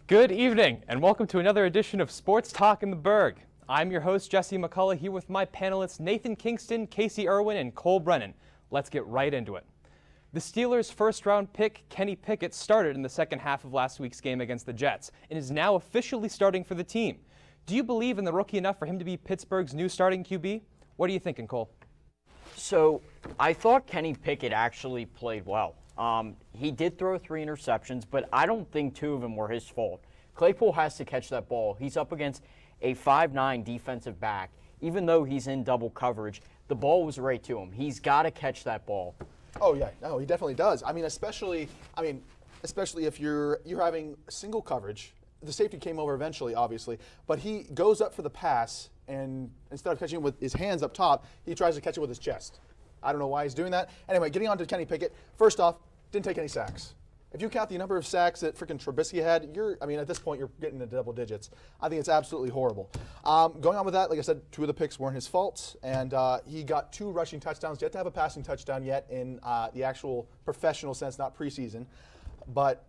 Good evening, and welcome to another edition of Sports Talk in the Burgh. I'm your host, Jesse McCullough, here with my panelists Nathan Kingston, Casey Irwin, and Cole Brennan. Let's get right into it. The Steelers' first-round pick, Kenny Pickett, started in the second half of last week's game against the Jets and is now officially starting for the team. Do you believe in the rookie enough for him to be Pittsburgh's new starting QB? What are you thinking, Cole? So I thought Kenny Pickett actually played well. He did throw 3 interceptions, but I don't think 2 of them were his fault. Claypool has to catch that ball. He's up against a 5'9" defensive back. Even though he's in double coverage, the ball was right to him. He's got to catch that ball. Oh yeah, no, he definitely does. Especially if you're having single coverage. The safety came over eventually, obviously, but he goes up for the pass, and instead of catching it with his hands up top, he tries to catch it with his chest. I don't know why he's doing that. Anyway, getting on to Kenny Pickett. First off, didn't take any sacks. If you count the number of sacks that freaking Trubisky had, at this point, you're getting into double digits. I think it's absolutely horrible. Going on with that, like I said, 2 of the picks weren't his fault, and he got 2 rushing touchdowns. Yet to have a passing touchdown yet in the actual professional sense, not preseason. But,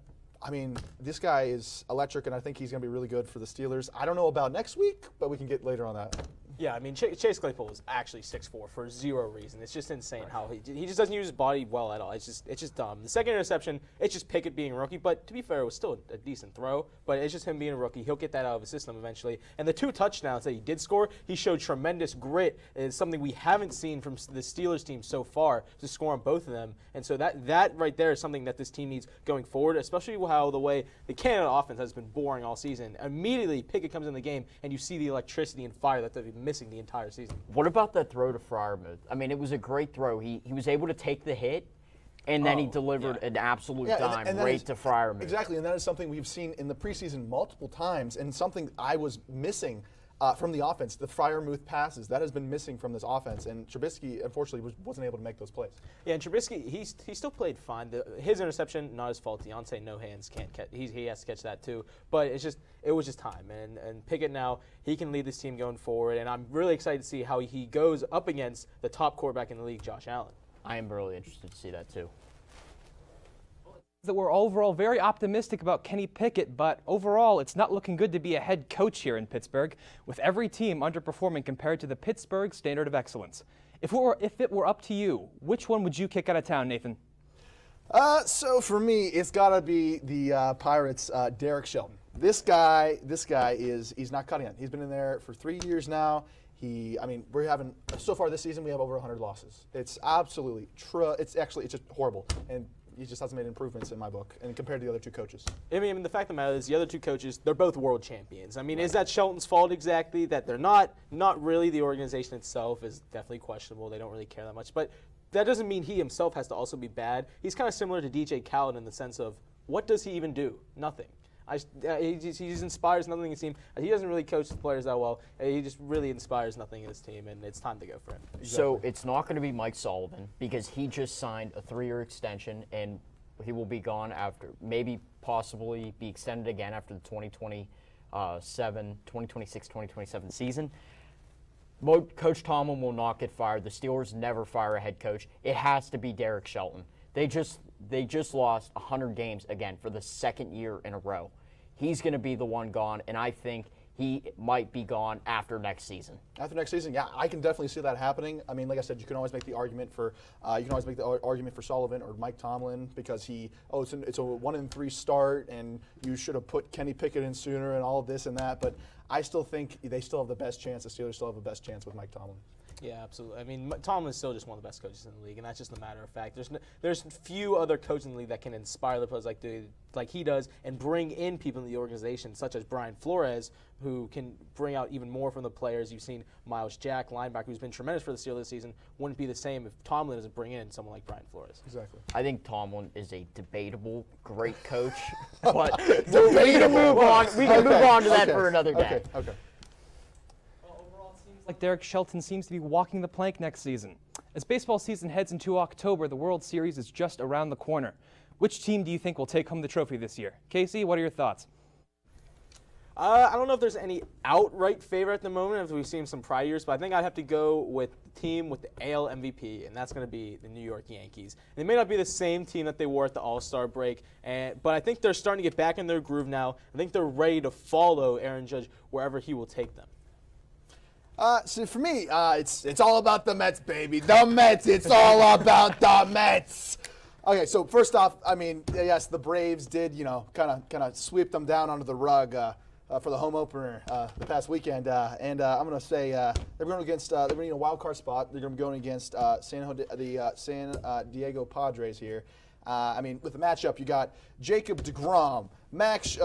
this guy is electric, and I think he's going to be really good for the Steelers. I don't know about next week, but we can get later on that. Yeah, Chase Claypool is actually 6'4" for 0 reason. It's just insane how he just doesn't use his body well at all. It's just dumb. The second interception, it's just Pickett being a rookie, but to be fair, it was still a decent throw, but it's just him being a rookie. He'll get that out of his system eventually. And the 2 touchdowns that he did score, he showed tremendous grit. It's something we haven't seen from the Steelers team so far, to score on both of them. And so that right there is something that this team needs going forward, especially how the way the Canada offense has been boring all season. Immediately, Pickett comes in the game, and you see the electricity and fire that they've been missing the entire season. What about that throw to Freiermuth? It was a great throw. He was able to take the hit, and then he delivered an absolute dime right to Freiermuth. Exactly, and that is something we've seen in the preseason multiple times, and something I was missing from the offense, the Freiermuth passes. That has been missing from this offense, and Trubisky, unfortunately, wasn't able to make those plays. Yeah, and Trubisky, he still played fine. His interception, not his fault. Deontay, no hands, can't catch. He has to catch that too. But it was just time. And Pickett now, he can lead this team going forward, and I'm really excited to see how he goes up against the top quarterback in the league, Josh Allen. I am really interested to see that too. That we're overall very optimistic about Kenny Pickett, but overall it's not looking good to be a head coach here in Pittsburgh, with every team underperforming compared to the Pittsburgh standard of excellence. If it were up to you, which one would you kick out of town, Nathan? So for me, it's got to be the Pirates' Derek Shelton. This guy he's not cutting it. He's been in there for 3 years now. We're having, so far this season, we have over 100 losses. It's absolutely it's just horrible. And he just hasn't made improvements in my book, and compared to the other 2 coaches. The fact of the matter is the other 2 coaches, they're both world champions. Is that Shelton's fault exactly? That they're not? Not really. The organization itself is definitely questionable. They don't really care that much. But that doesn't mean he himself has to also be bad. He's kind of similar to DJ Khaled in the sense of, what does he even do? Nothing. He just inspires nothing in his team. He doesn't really coach the players that well. He just really inspires nothing in his team, and it's time to go for him. Exactly. So it's not going to be Mike Sullivan, because he just signed a 3-year extension, and he will be gone after, maybe possibly be extended again after the 2026-2027 season. Coach Tomlin will not get fired. The Steelers never fire a head coach. It has to be Derek Shelton. They just lost 100 games again for the 2nd year in a row. He's going to be the one gone, and I think he might be gone after next season. After next season, yeah, I can definitely see that happening. Like I said, you can always make the argument for Sullivan or Mike Tomlin, because it's a 1-3 start, and you should have put Kenny Pickett in sooner and all of this and that. But I still think they still have the best chance. The Steelers still have the best chance with Mike Tomlin. Yeah, absolutely. Tomlin's still just one of the best coaches in the league, and that's just a matter of fact. There's few other coaches in the league that can inspire the players like he does, and bring in people in the organization, such as Brian Flores, who can bring out even more from the players. You've seen Miles Jack, linebacker, who's been tremendous for the Steelers this season. Wouldn't be the same if Tomlin doesn't bring in someone like Brian Flores. Exactly. I think Tomlin is a debatable great coach, but we can move on. We can move on to that for another day. Okay. Like Derek Shelton seems to be walking the plank next season. As baseball season heads into October, the World Series is just around the corner. Which team do you think will take home the trophy this year? Casey, what are your thoughts? I don't know if there's any outright favorite at the moment, as we've seen some prior years, but I think I'd have to go with the team with the AL MVP, and that's going to be the New York Yankees. And they may not be the same team that they were at the All-Star break, but I think they're starting to get back in their groove now. I think they're ready to follow Aaron Judge wherever he will take them. So for me, it's all about the Mets, baby. The Mets. It's all about the Mets. Okay, so first off, I mean, yes, the Braves did, kind of sweep them down under the rug for the home opener the past weekend, and I'm going to say they're going against they're going to need a wild card spot. They're going to be going against the San Diego Padres here. I mean, with the matchup, you got Jacob deGrom, Max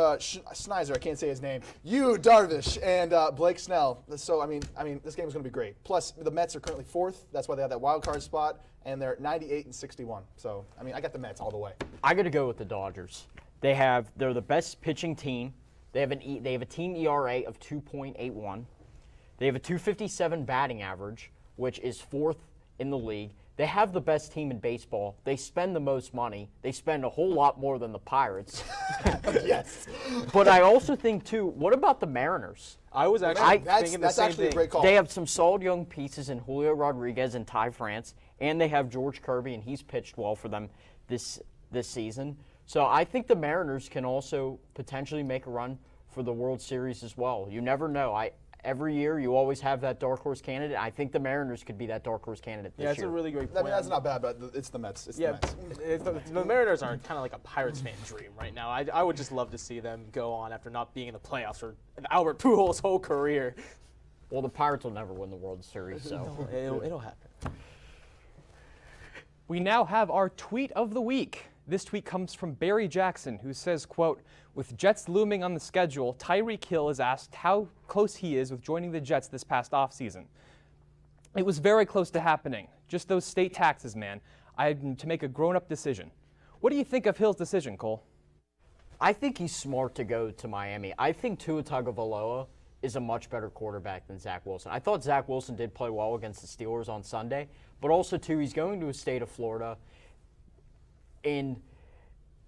Snyder, I can't say his name, Yu Darvish, and Blake Snell. So I mean, this game is going to be great. Plus, the Mets are currently 4th. That's why they have that wild card spot, and they're 98-61. So I mean, I got the Mets all the way. I got to go with the Dodgers. They're the best pitching team. They have a team ERA of 2.81. They have a 257 batting average, which is 4th in the league. They have the best team in baseball. They spend the most money. They spend a whole lot more than the Pirates. Yes. But I also think, too, what about the Mariners? I was actually That's thinking the same actually thing. a great call. They have some solid young pieces in Julio Rodriguez and Ty France, and they have George Kirby, and he's pitched well for them this season. So I think the Mariners can also potentially make a run for the World Series as well. You never know. Every year you always have that dark horse candidate. I think the Mariners could be that dark horse candidate this year. Yeah, it's a really great I point. mean, that's not bad, but it's the Mets. It's Yeah, the Mets. the Mariners are kind of like a Pirates fan dream right now. I would just love to see them go on after not being in the playoffs for Albert Pujols' whole career. Well, the Pirates will never win the World Series, so It'll happen. We now have our tweet of the week. This tweet comes from Barry Jackson, who says, quote, "With Jets looming on the schedule, Tyreek Hill is asked how close he is with joining the Jets this past offseason. It was very close to happening. Just those state taxes, man. I had to make a grown-up decision." What do you think of Hill's decision, Cole? I think he's smart to go to Miami. I think Tua Tagovailoa is a much better quarterback than Zach Wilson. I thought Zach Wilson did play well against the Steelers on Sunday, but also, too, he's going to a state of Florida. In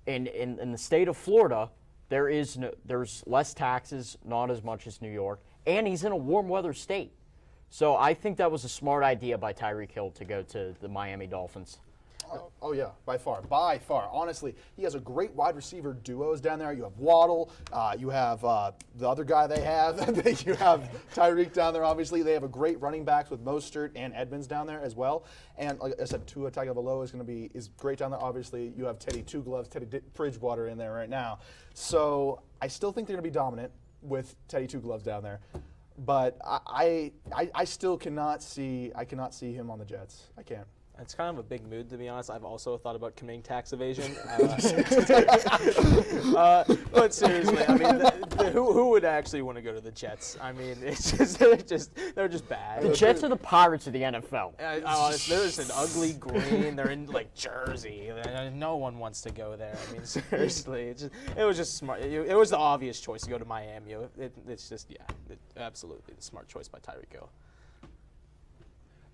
the state of Florida, there's less taxes, not as much as New York, and he's in a warm weather state. So I think that was a smart idea by Tyreek Hill to go to the Miami Dolphins. Oh yeah, by far. Honestly, he has a great wide receiver duos down there. You have Waddle, you have the other guy they have. You have Tyreek down there. Obviously, they have a great running backs with Mostert and Edmonds down there as well. And like I said, Tua Tagovailoa is great down there. Obviously, you have Teddy Bridgewater in there right now. So I still think they're going to be dominant with Teddy Two Gloves down there. But I still cannot see him on the Jets. I can't. It's kind of a big mood, to be honest. I've also thought about committing tax evasion. But seriously, I mean, who would actually want to go to the Jets? I mean, it's just they're just bad. The Jets are the Pirates of the NFL. Honestly, they're just an ugly green. They're in like Jersey. No one wants to go there. I mean, seriously, it was just smart. It was the obvious choice to go to Miami. It's just absolutely the smart choice by Tyreek Hill.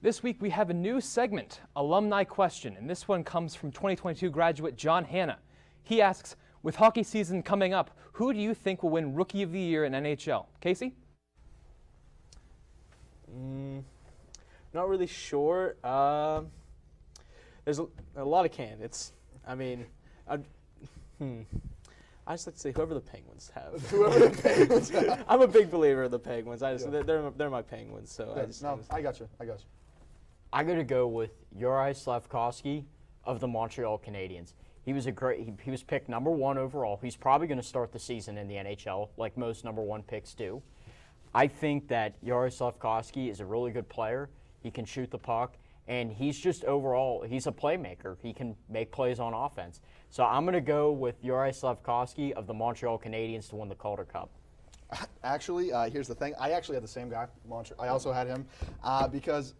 This week we have a new segment, Alumni Question, and this one comes from 2022 graduate John Hanna. He asks, with hockey season coming up, who do you think will win Rookie of the Year in NHL? Casey? Not really sure. There's a lot of candidates. I mean, I just like to say whoever the Penguins have. Whoever the Penguins have. I'm a big believer of the Penguins. They're my Penguins. So I got you. I'm going to go with Juraj Slafkovsky of the Montreal Canadiens. He was he was picked number 1 overall. He's probably going to start the season in the NHL, like most number 1 picks do. I think that Juraj Slafkovsky is a really good player. He can shoot the puck, and he's just overall, he's a playmaker. He can make plays on offense. So I'm going to go with Juraj Slafkovsky of the Montreal Canadiens to win the Calder Cup. Actually, here's the thing. I actually had the same guy. I also had him because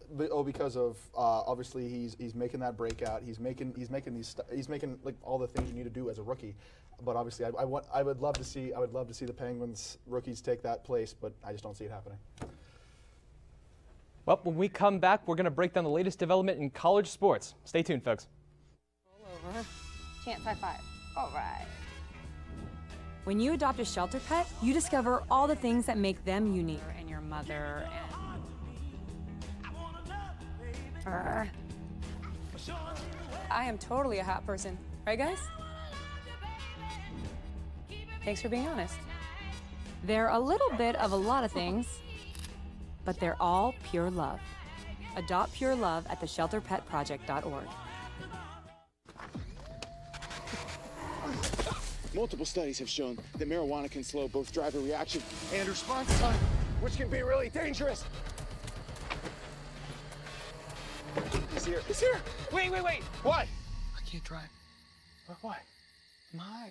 of obviously he's making that breakout. He's making like all the things you need to do as a rookie. But obviously, I would love to see the Penguins rookies take that place, but I just don't see it happening. Well, when we come back, we're going to break down the latest development in college sports. Stay tuned, folks. Roll over. Chance high five. All right. When you adopt a shelter pet, you discover all the things that make them unique. And your mother and... I am totally a hot person. Right, guys? Thanks for being honest. They're a little bit of a lot of things, but they're all pure love. Adopt pure love at theshelterpetproject.org. Multiple studies have shown that marijuana can slow both driver reaction and response time, which can be really dangerous. He's here. He's here. Wait. What? I can't drive. Why? My.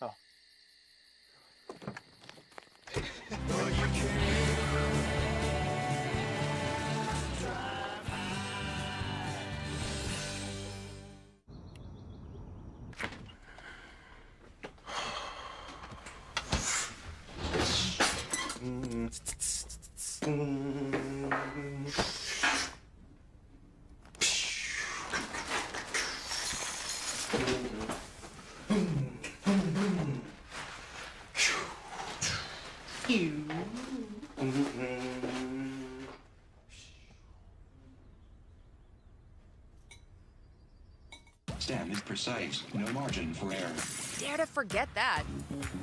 Oh. STEM is precise, no margin for error. Dare to forget that.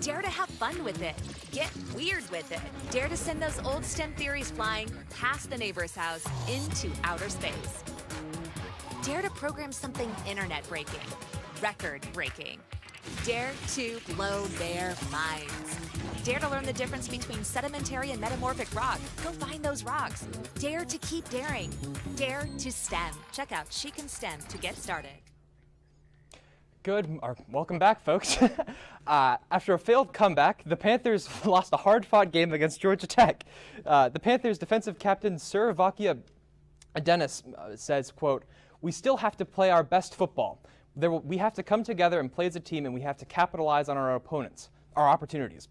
Dare to have fun with it. Get weird with it. Dare to send those old STEM theories flying past the neighbor's house into outer space. Dare to program something internet-breaking, record-breaking. Dare to blow their minds. Dare to learn the difference between sedimentary and metamorphic rock. Go find those rocks. Dare to keep daring. Dare to STEM. Check out She Can STEM to get started. Welcome back, folks. After a failed comeback, the Panthers lost a hard-fought game against Georgia Tech. The Panthers' defensive captain, Sir Vakia Dennis, says, quote, "We still have to play our best football. We have to come together and play as a team, and we have to capitalize on our opponents, our opportunities.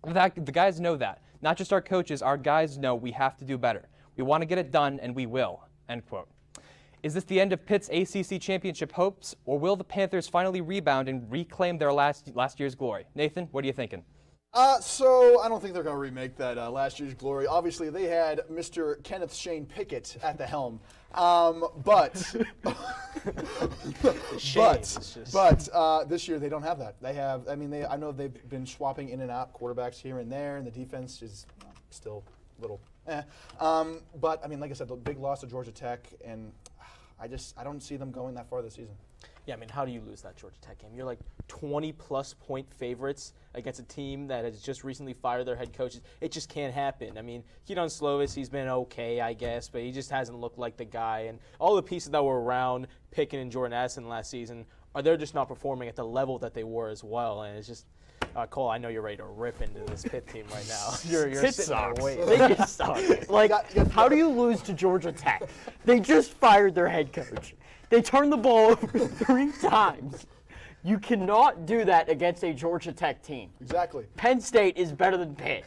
The guys know that. Not just our coaches, our guys know we have to do better. We want to get it done, and we will," end quote. Is this the end of Pitt's ACC championship hopes, or will the Panthers finally rebound and reclaim their last year's glory? Nathan, what are you thinking? So I don't think they're going to remake that last year's glory. Obviously, they had Mr. Kenneth Shane Pickett at the helm. But this year they don't have that. They have. I mean, I know they've been swapping in and out quarterbacks here and there, and the defense is still a little. But I mean, like I said, the big loss to Georgia Tech, and I don't see them going that far this season. Yeah, I mean, how do you lose that Georgia Tech game? You're like 20-plus point favorites against a team that has just recently fired their head coaches. It just can't happen. I mean, Keaton Slovis, he's been okay, I guess, but he just hasn't looked like the guy. And all the pieces that were around Pickett and Jordan Addison last season, they're just not performing at the level that they were as well. And it's just, Cole, I know you're ready to rip into this Pitt team right now. You're sitting there waiting. They just suck. Like, how do you lose to Georgia Tech? They just fired their head coach. They turned the ball over 3 times. You cannot do that against a Georgia Tech team. Exactly. Penn State is better than Pitt.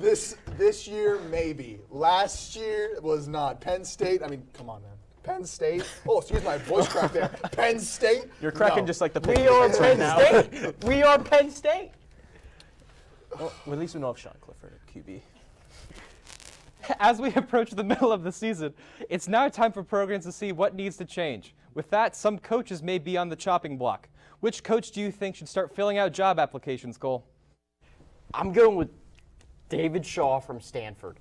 This year, maybe. Last year was not. Penn State, I mean, come on, man. Penn State. Oh, excuse my voice crack there. Penn State. You're cracking just like the Pitt. We are Penn State. We are Penn State. Well, at least we know of Sean Clifford at QB. As we approach the middle of the season, it's now time for programs to see what needs to change. With that, some coaches may be on the chopping block. Which coach do you think should start filling out job applications, Cole? I'm going with David Shaw from Stanford.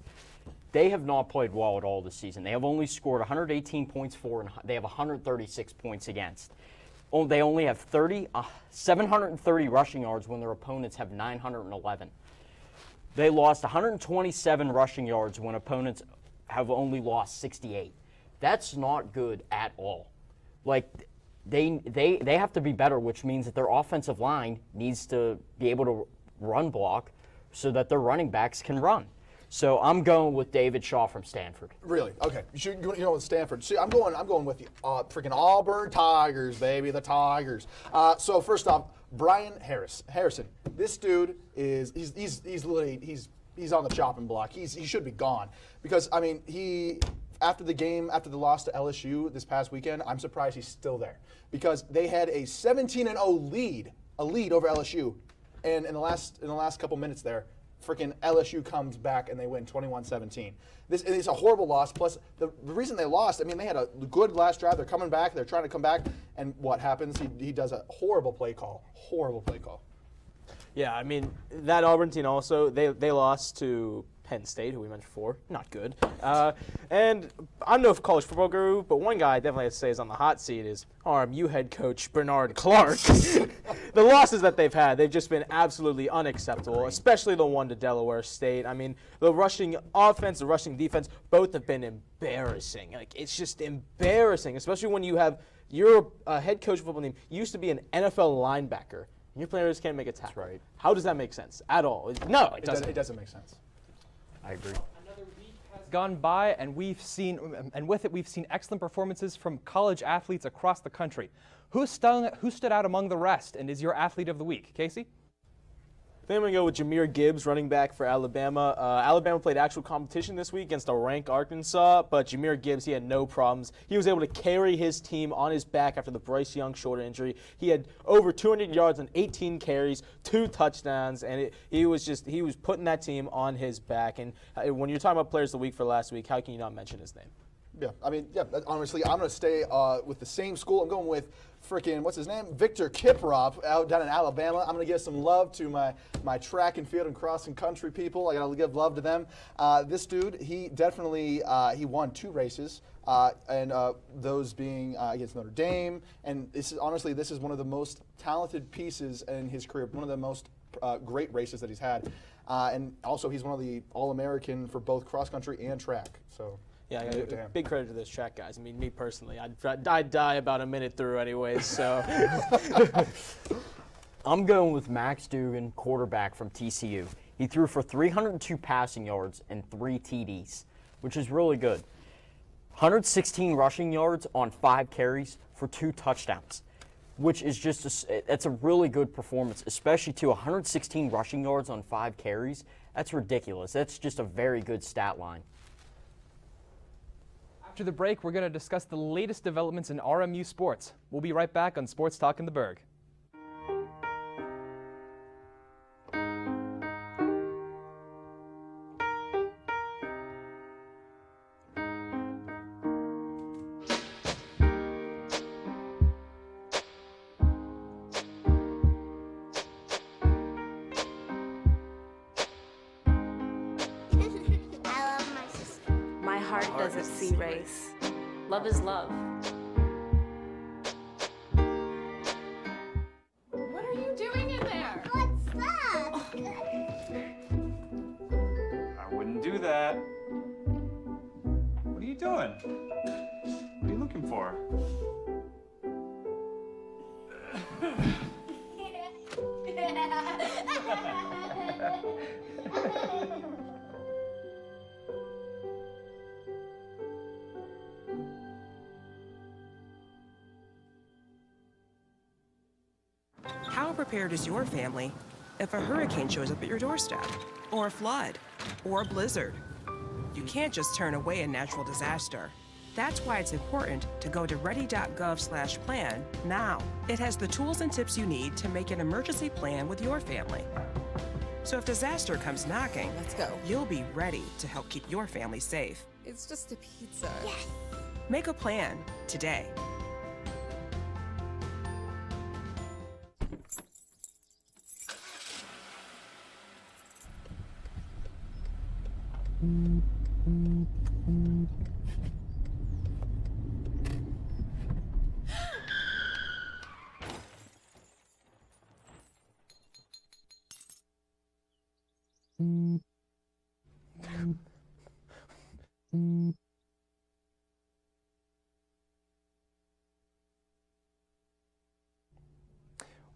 They have not played well at all this season. They have only scored 118 points for, and they have 136 points against. They only have 730 rushing yards when their opponents have 911. They lost 127 rushing yards when opponents have only lost 68. That's not good at all. Like, they have to be better, which means that their offensive line needs to be able to run block so that their running backs can run. So I'm going with David Shaw from Stanford. Really? Okay. You know, with Stanford. See, I'm going with the freaking Auburn Tigers, baby, the Tigers. So first off, Brian Harrison. This dude he's on the chopping block. He should be gone because I mean after the loss to LSU this past weekend, I'm surprised he's still there because they had a 17-0 lead a lead over LSU, and in the last couple minutes there, freaking LSU comes back and they win 21-17. This is a horrible loss. Plus, the reason they lost, I mean, they had a good last drive. They're coming back. They're trying to come back, and what happens? He does a horrible play call. Horrible play call. Yeah, I mean, that Auburn team also, they lost to Penn State, who we mentioned before. Not good. And I'm no college football guru, but one guy I definitely have to say is on the hot seat is RMU head coach Bernard Clark. The losses that they've had, they've just been absolutely unacceptable, especially the one to Delaware State. I mean, the rushing offense, the rushing defense, both have been embarrassing. Like, it's just embarrassing, especially when you're a head coach of a football team. You used to be an NFL linebacker, and your players can't make a tackle. That's right. How does that make sense at all? No, it doesn't. It doesn't make sense. I agree. Another week has gone by, and with it we've seen excellent performances from college athletes across the country. Who stood out among the rest, and is your athlete of the week? Casey? Then I'm going to go with Jahmyr Gibbs, running back for Alabama. Alabama played actual competition this week against a ranked Arkansas, but Jahmyr Gibbs, he had no problems. He was able to carry his team on his back after the Bryce Young shoulder injury. He had over 200 yards on 18 carries, 2 touchdowns, and he was putting that team on his back. And when you're talking about players of the week for last week, how can you not mention his name? Yeah, I mean, yeah, honestly, I'm going to stay with the same school. I'm going with freaking, what's his name? Victor Kiprop out down in Alabama. I'm going to give some love to my track and field and cross and country people. I got to give love to them. This dude, he definitely, he won 2 races, and those being against Notre Dame. And this is one of the most talented pieces in his career, one of the most great races that he's had. And also, he's one of the All-American for both cross country and track. So. Yeah, big credit to those track guys. I mean, me personally, I'd die about a minute through anyways, so. I'm going with Max Duggan, quarterback from TCU. He threw for 302 passing yards and 3 TDs, which is really good. 116 rushing yards on 5 carries for 2 touchdowns, which is that's a really good performance, especially to 116 rushing yards on 5 carries. That's ridiculous. That's just a very good stat line. After the break, we're going to discuss the latest developments in RMU sports. We'll be right back on Sports Talk in the Burgh. My heart doesn't see race. Love is love. What are you doing in there? What's that? I wouldn't do that. What are you doing? What are you looking for? How prepared is your family if a hurricane shows up at your doorstep, or a flood, or a blizzard? You can't just turn away a natural disaster. That's why it's important to go to ready.gov/plan now. It has the tools and tips you need to make an emergency plan with your family. So if disaster comes knocking, Let's go. you'll be ready to help keep your family safe. It's just a pizza. Yes. Make a plan today.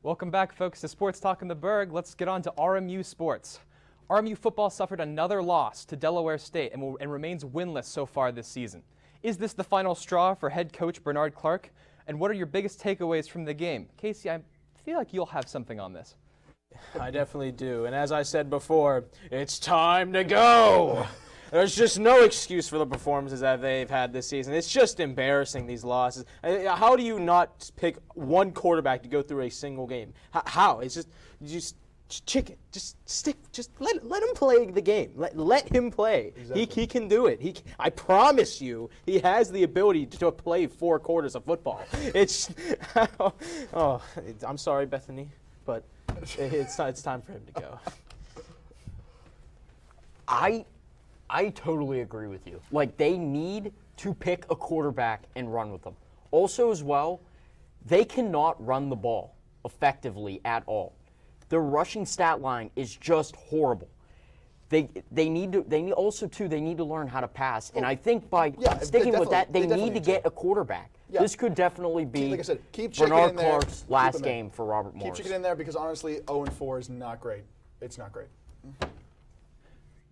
Welcome back, folks, to Sports Talk in the Burgh. Let's get on to RMU sports. RMU football suffered another loss to Delaware State and remains winless so far this season. Is this the final straw for head coach Bernard Clark? And what are your biggest takeaways from the game? Casey, I feel like you'll have something on this. I definitely do. And as I said before, it's time to go. There's just no excuse for the performances that they've had this season. It's just embarrassing, these losses. How do you not pick one quarterback to go through a single game? How? It's just chicken. Just let him play the game. Let him play. Exactly. He can do it. I promise you, he has the ability to play 4 quarters of football. It's I'm sorry, Bethany, but it's time for him to go. I totally agree with you. Like, they need to pick a quarterback and run with them. Also, as well, they cannot run the ball effectively at all. Their rushing stat line is just horrible. They need to learn how to pass. And I think by sticking with that, they need to get a quarterback. Yeah. This could definitely be like I said, keep Bernard Clark's last game for Robert Morris. Keep checking in there because honestly, 0-4 is not great. It's not great.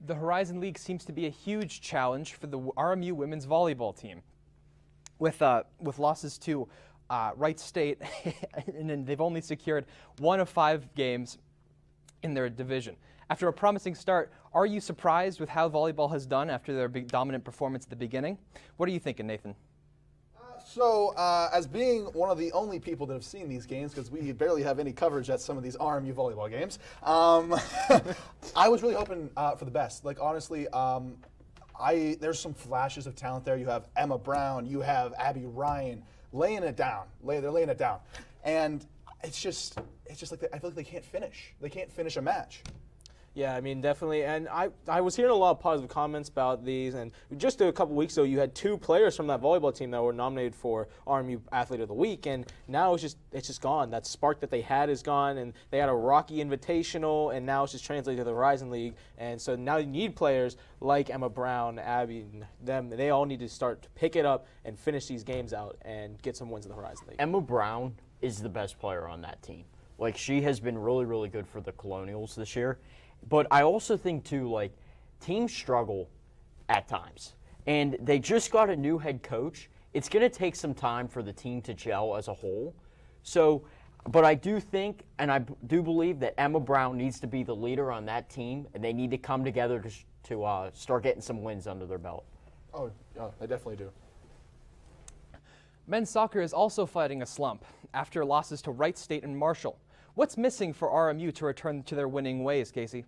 The Horizon League seems to be a huge challenge for the RMU women's volleyball team. With losses to Wright State, and then they've only secured 1 of 5 games in their division. After a promising start, are you surprised with how volleyball has done after their big dominant performance at the beginning? What are you thinking, Nathan? So, as being one of the only people that have seen these games, because we barely have any coverage at some of these RMU volleyball games, I was really hoping for the best. Like, honestly, there's some flashes of talent there. You have Emma Brown, you have Abby Ryan laying it down. They're laying it down, and it's just like I feel like they can't finish. They can't finish a match. Yeah, I mean, definitely. And I was hearing a lot of positive comments about these. And just a couple weeks ago, you had 2 players from that volleyball team that were nominated for RMU Athlete of the Week. And now it's just gone. That spark that they had is gone. And they had a Rocky Invitational, and now it's just translated to the Horizon League. And so now you need players like Emma Brown, Abby, and them. They all need to start to pick it up and finish these games out and get some wins in the Horizon League. Emma Brown is the best player on that team. Like, she has been really, really good for the Colonials this year. But I also think, too, like, teams struggle at times. And they just got a new head coach. It's going to take some time for the team to gel as a whole. So, but I do think, and I do believe that Emma Brown needs to be the leader on that team, and they need to come together to start getting some wins under their belt. Oh, they definitely do. Men's soccer is also fighting a slump after losses to Wright State and Marshall. What's missing for RMU to return to their winning ways, Casey?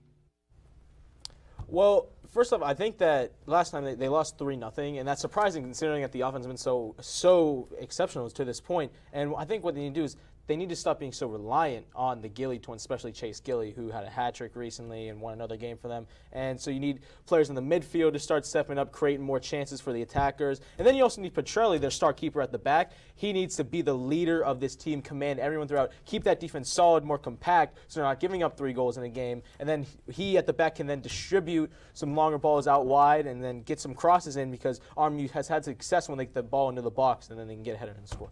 Well, first off, I think that last time they lost 3-0, and that's surprising considering that the offense has been so exceptional to this point. And I think what they need to do is they need to stop being so reliant on the Gilly twins, especially Chase Gilly, who had a hat trick recently and won another game for them. And so you need players in the midfield to start stepping up, creating more chances for the attackers. And then you also need Petrelli, their star keeper at the back. He needs to be the leader of this team, command everyone throughout, keep that defense solid, more compact, so they're not giving up 3 goals in a game. And then he at the back can then distribute some longer balls out wide and then get some crosses in, because RMU has had success when they get the ball into the box and then they can get ahead and score.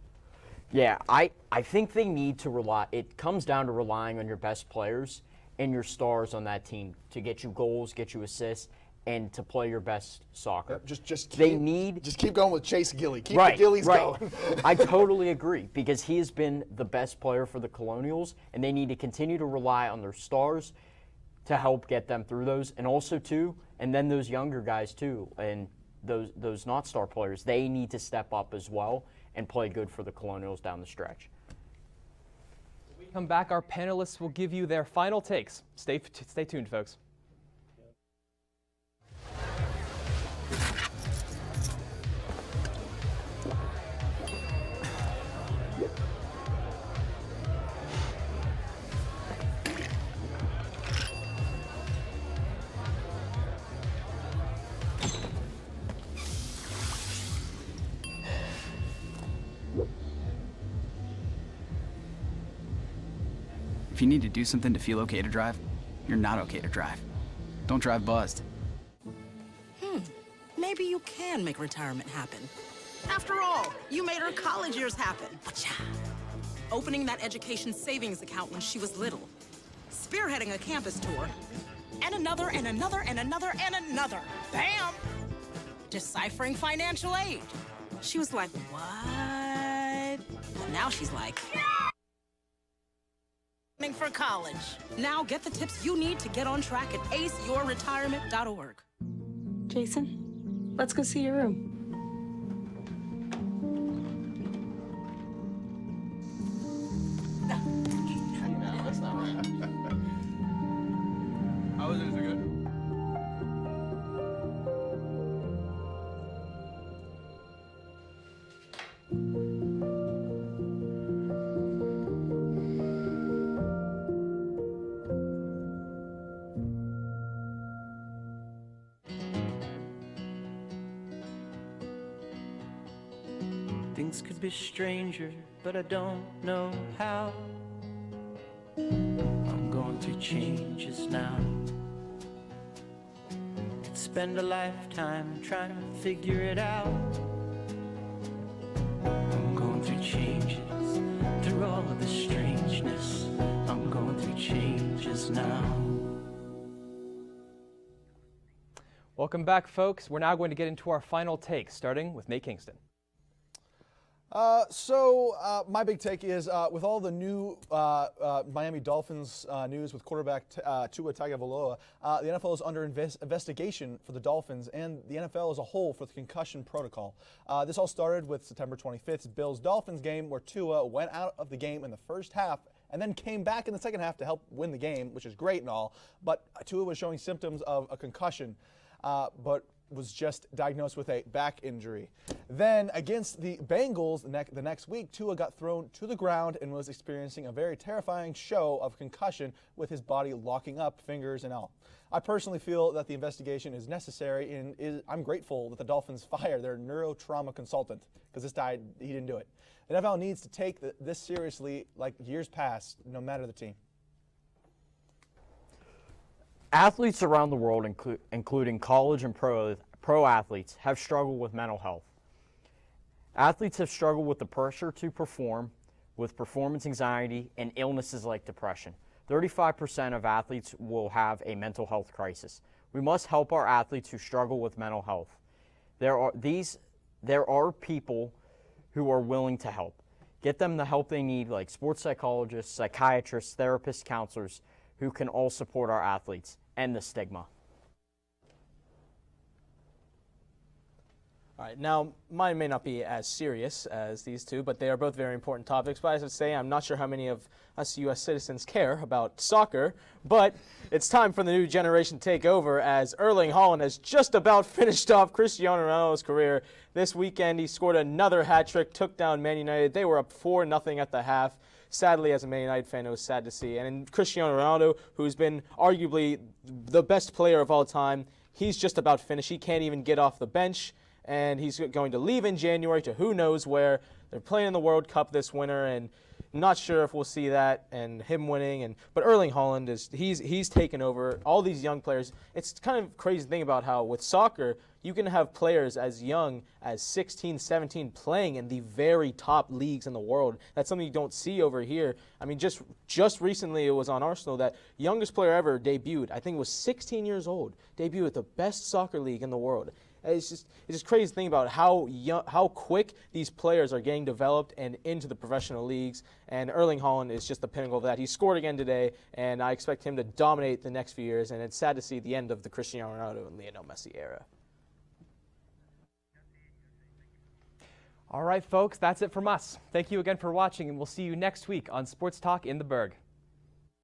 Yeah, I think they need to rely. It comes down to relying on your best players and your stars on that team to get you goals, get you assists, and to play your best soccer. Just keep going with Chase Gilly. Keep the Gillies going. I totally agree, because he has been the best player for the Colonials, and they need to continue to rely on their stars to help get them through those, and also too, and then those younger guys too, and those not star players, they need to step up as well and play good for the Colonials down the stretch. When we come back, our panelists will give you their final takes. Stay tuned, folks. If you need to do something to feel okay to drive, you're not okay to drive. Don't drive buzzed. Maybe you can make retirement happen. After all, you made her college years happen. Opening that education savings account when she was little. Spearheading a campus tour. And another, and another, and another, and another. Bam! Deciphering financial aid. She was like, what? Well, now she's like, for college. Now get the tips you need to get on track at aceyourretirement.org. Jason, let's go see your room. How is it? Is it good? Things could be stranger, but I don't know how. I'm going through changes now. Could spend a lifetime trying to figure it out. I'm going through changes, through all of the strangeness. I'm going through changes now. Welcome back, folks. We're now going to get into our final take, starting with Nate Kingston. My big take is with all the new Miami Dolphins news with quarterback Tua Tagovailoa, the NFL is under investigation for the Dolphins and the NFL as a whole for the concussion protocol. This all started with September 25th's Bills-Dolphins game, where Tua went out of the game in the first half and then came back in the second half to help win the game, which is great and all, but Tua was showing symptoms of a concussion, but was just diagnosed with a back injury. Then against the Bengals the next week, Tua got thrown to the ground and was experiencing a very terrifying show of concussion with his body locking up, fingers and all. I personally feel that the investigation is necessary, and I'm grateful that the Dolphins fired their neurotrauma consultant, because this guy, he didn't do it. The NFL needs to take this seriously like years past, no matter the team. Athletes around the world, including college and pro athletes, have struggled with mental health. Athletes have struggled with the pressure to perform, with performance anxiety, and illnesses like depression. 35% of athletes will have a mental health crisis. We must help our athletes who struggle with mental health. There are people who are willing to help. Get them the help they need, like sports psychologists, psychiatrists, therapists, counselors, who can all support our athletes. End the stigma. All right, now mine may not be as serious as these two, but they are both very important topics. But as I say, I'm not sure how many of us U.S. citizens care about soccer, but it's time for the new generation to take over, as Erling Haaland has just about finished off Cristiano Ronaldo's career. This weekend, he scored another hat trick, took down Man United. They were up 4-0 at the half. Sadly, as a Man United fan, it was sad to see. And in Cristiano Ronaldo, who's been arguably the best player of all time, he's just about finished. He can't even get off the bench, and he's going to leave in January to who knows where. They're playing in the World Cup this winter, and not sure if we'll see that and him winning. But Erling Haaland he's taken over all these young players. It's kind of crazy to think about how with soccer you can have players as young as 16, 17 playing in the very top leagues in the world. That's something you don't see over here. I mean, just recently it was on Arsenal that youngest player ever debuted. I think it was 16 years old. Debuted at the best soccer league in the world. It's just crazy to think about how quick these players are getting developed and into the professional leagues. And Erling Haaland is just the pinnacle of that. He scored again today, and I expect him to dominate the next few years. And it's sad to see the end of the Cristiano Ronaldo and Lionel Messi era. All right, folks, that's it from us. Thank you again for watching, and we'll see you next week on Sports Talk in the Burgh.